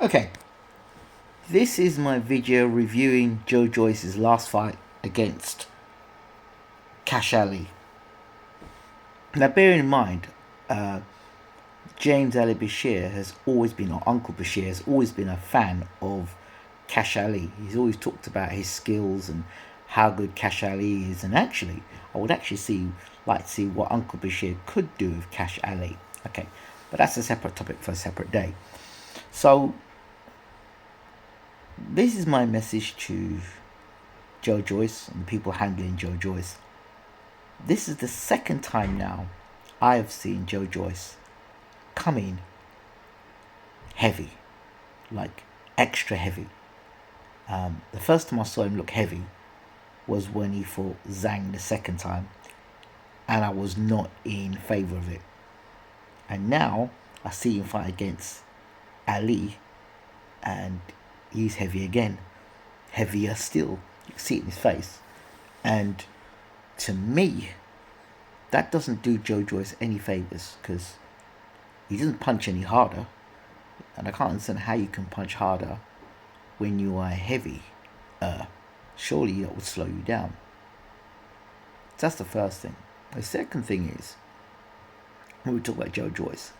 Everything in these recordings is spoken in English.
Okay, this is my video reviewing Joe Joyce's last fight against Kash Ali. Now, bear in mind, uh, James Ali Bashir has always been, or Uncle Bashir has always been a fan of Kash Ali. He's always talked about his skills and how good Kash Ali is. And actually, I would actually like to see what Uncle Bashir could do with Kash Ali. Okay, but that's a separate topic for a separate day. So this is my message to Joe Joyce and the people handling Joe Joyce. This is the second time now I have seen Joe Joyce come in heavy, like extra heavy. The first time I saw him look heavy was when he fought Zhang the second time, and I was not in favour of it. And now I see him fight against Ali, and he's heavy again, heavier still. You can see it in his face. And to me, that doesn't do Joe Joyce any favours, because he doesn't punch any harder, and I can't understand how you can punch harder when you are heavy. Surely that would slow you down. That's the first thing. The second thing is, when we talk about Joe Joyce,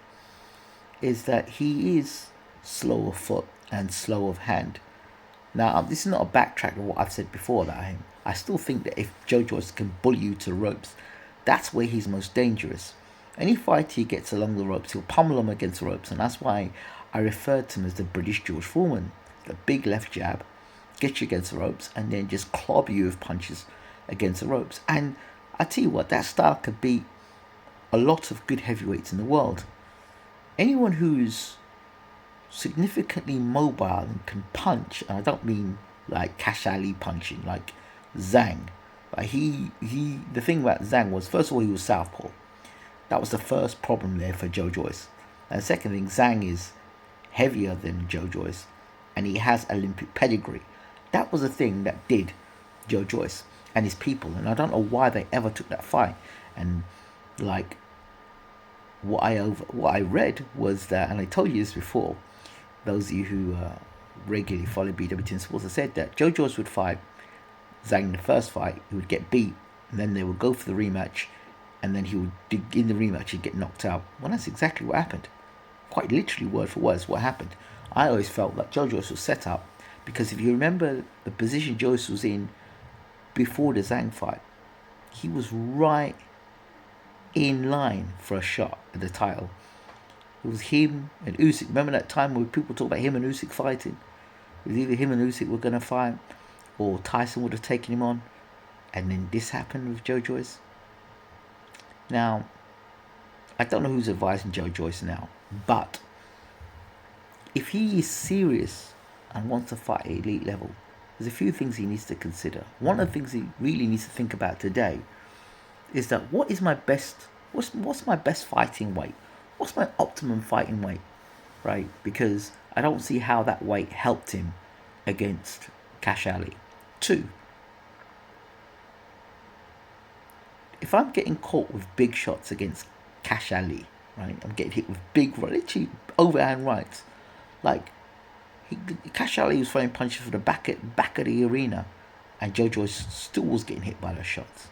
is that he is slow of foot and slow of hand. Now, this is not a backtrack of what I've said before about him. I still think that if Joe Joyce can bully you to the ropes, that's where he's most dangerous. Any fight he gets along the ropes, he'll pummel him against the ropes, and that's why I referred to him as the British George Foreman. The big left jab, get you against the ropes, and then just clobber you with punches against the ropes. And I tell you what, that style could beat a lot of good heavyweights in the world. Anyone who's significantly mobile and can punch, and I don't mean like Kash Ali punching, like Zhang. Like the thing about Zhang was, first of all, he was southpaw. That was the first problem there for Joe Joyce. And the second thing, Zhang is heavier than Joe Joyce, and he has Olympic pedigree. That was the thing that did Joe Joyce and his people, and I don't know why they ever took that fight. And like what I read was that, and I told you this before, those of you who regularly follow Bwtm sports, I said that Joe Joyce would fight Zhang in the first fight, he would get beat, and then they would go for the rematch, and then he would in the rematch he'd get knocked out. Well, that's exactly what happened. Quite literally, word for word, is what happened. I always felt that Joe Joyce was set up, because if you remember the position Joyce was in before the Zhang fight, he was right in line for a shot at the title. It was him and Usyk. Remember that time where people talk about him and Usyk fighting? It was either him and Usyk were going to fight, or Tyson would have taken him on. And then this happened with Joe Joyce. Now, I don't know who's advising Joe Joyce now, but if he is serious and wants to fight at elite level, there's a few things he needs to consider. One of the things he really needs to think about today is that what's my best fighting weight? What's my optimum fighting weight, right? Because I don't see how that weight helped him against Kash Ali. 2, if I'm getting caught with big shots against Kash Ali, right? I'm getting hit with big, literally overhand rights. Like, Kash Ali was throwing punches for the back of the arena, and Joe Joyce still was getting hit by those shots.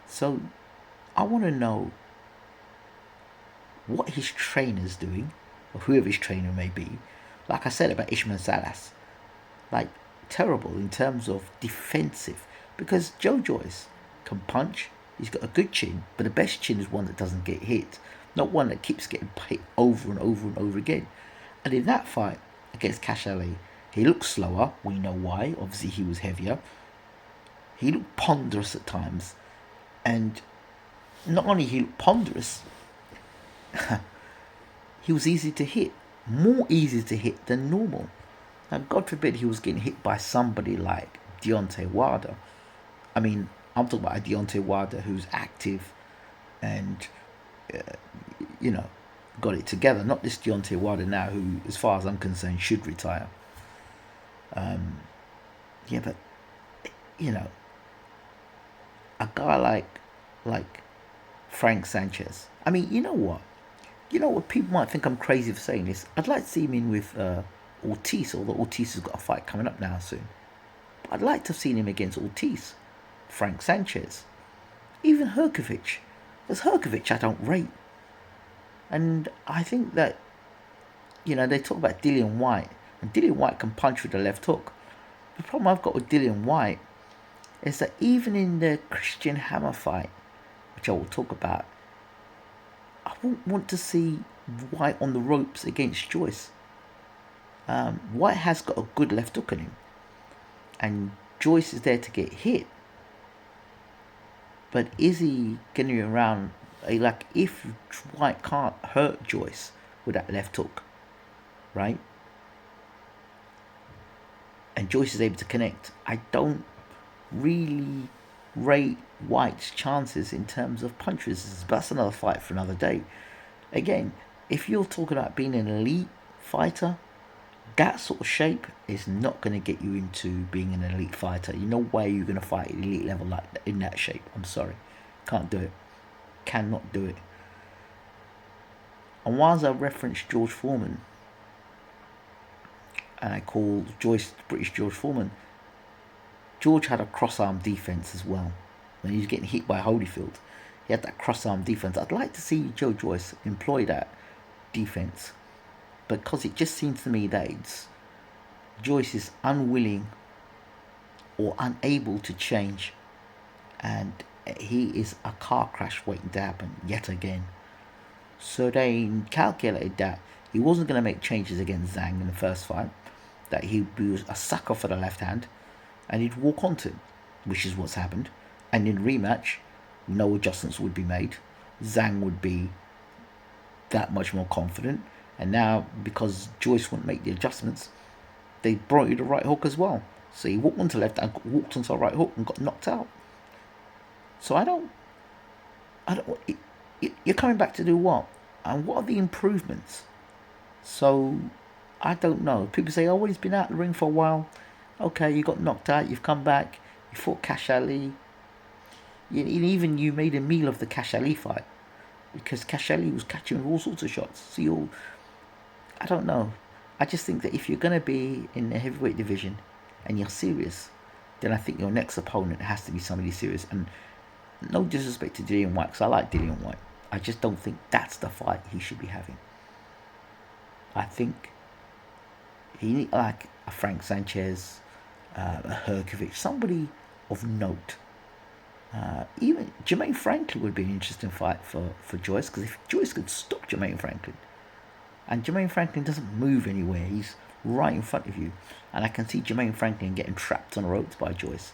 So, I want to know what his trainer's doing, or whoever his trainer may be. Like I said about Ishmael Salas, like terrible in terms of defensive, because Joe Joyce can punch. He's got a good chin, but the best chin is one that doesn't get hit, not one that keeps getting hit over and over and over again. And in that fight against Kash Ali, he looked slower. We know why. Obviously, he was heavier. He looked ponderous at times, and not only he looked ponderous, he was easy to hit, more easy to hit than normal. Now, God forbid he was getting hit by somebody like Deontay Wilder. I mean, I'm talking about a Deontay Wilder who's active and, got it together. Not this Deontay Wilder now who, as far as I'm concerned, should retire. But, a guy like Frank Sanchez. I mean, you know what? People might think I'm crazy for saying this. I'd like to see him in with Ortiz, although Ortiz has got a fight coming up now soon. But I'd like to have seen him against Ortiz, Frank Sanchez, even Herkovic. Because Herkovic I don't rate. And I think that, they talk about Dillian White, and Dillian White can punch with the left hook. The problem I've got with Dillian White is that even in the Christian Hammer fight, which I will talk about, I won't want to see White on the ropes against Joyce. White has got a good left hook on him, and Joyce is there to get hit. But is he getting around? Like, if White can't hurt Joyce with that left hook, right? And Joyce is able to connect, I don't really rate White's chances in terms of punches. But that's another fight for another day. Again, if you're talking about being an elite fighter, that sort of shape is not going to get you into being an elite fighter. You know why you're going to fight at elite level like that, in that shape. I'm sorry. Can't do it. Cannot do it. And whilst I referenced George Foreman, and I call Joyce British George Foreman, George had a cross-arm defense as well. When he was getting hit by Holyfield, he had that cross-arm defense. I'd like to see Joe Joyce employ that defense, because it just seems to me that Joyce is unwilling or unable to change, and he is a car crash waiting to happen yet again. So they calculated that he wasn't going to make changes against Zhang in the first fight, that he was a sucker for the left hand, and he'd walk onto him, which is what's happened. And in rematch, no adjustments would be made. Zhang would be that much more confident. And now, because Joyce wouldn't make the adjustments, they brought you the right hook as well. So he walked onto the left and walked onto the right hook and got knocked out. So I don't. You're coming back to do what? And what are the improvements? So I don't know. People say, oh, well, he's been out of the ring for a while. Okay, you got knocked out. You've come back. You fought Kash Ali. Even you made a meal of the Kash Ali fight, because Kash Ali was catching all sorts of shots. So I don't know. I just think that if you're going to be in the heavyweight division and you're serious, then I think your next opponent has to be somebody serious. And no disrespect to Dillian White, because I like Dillian White. I just don't think that's the fight he should be having. I think he need like a Frank Sanchez, a Herkovic, somebody of note. Even Jermaine Franklin would be an interesting fight for Joyce, because if Joyce could stop Jermaine Franklin, and Jermaine Franklin doesn't move anywhere, he's right in front of you, and I can see Jermaine Franklin getting trapped on the ropes by Joyce.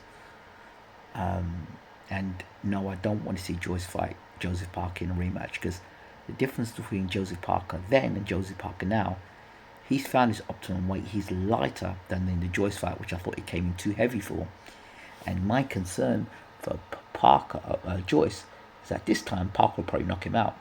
And no, I don't want to see Joyce fight Joseph Parker in a rematch, because the difference between Joseph Parker then and Joseph Parker now, he's found his optimum weight. He's lighter than in the Joyce fight, which I thought he came in too heavy for. And my concern for Joyce is that this time Parker will probably knock him out.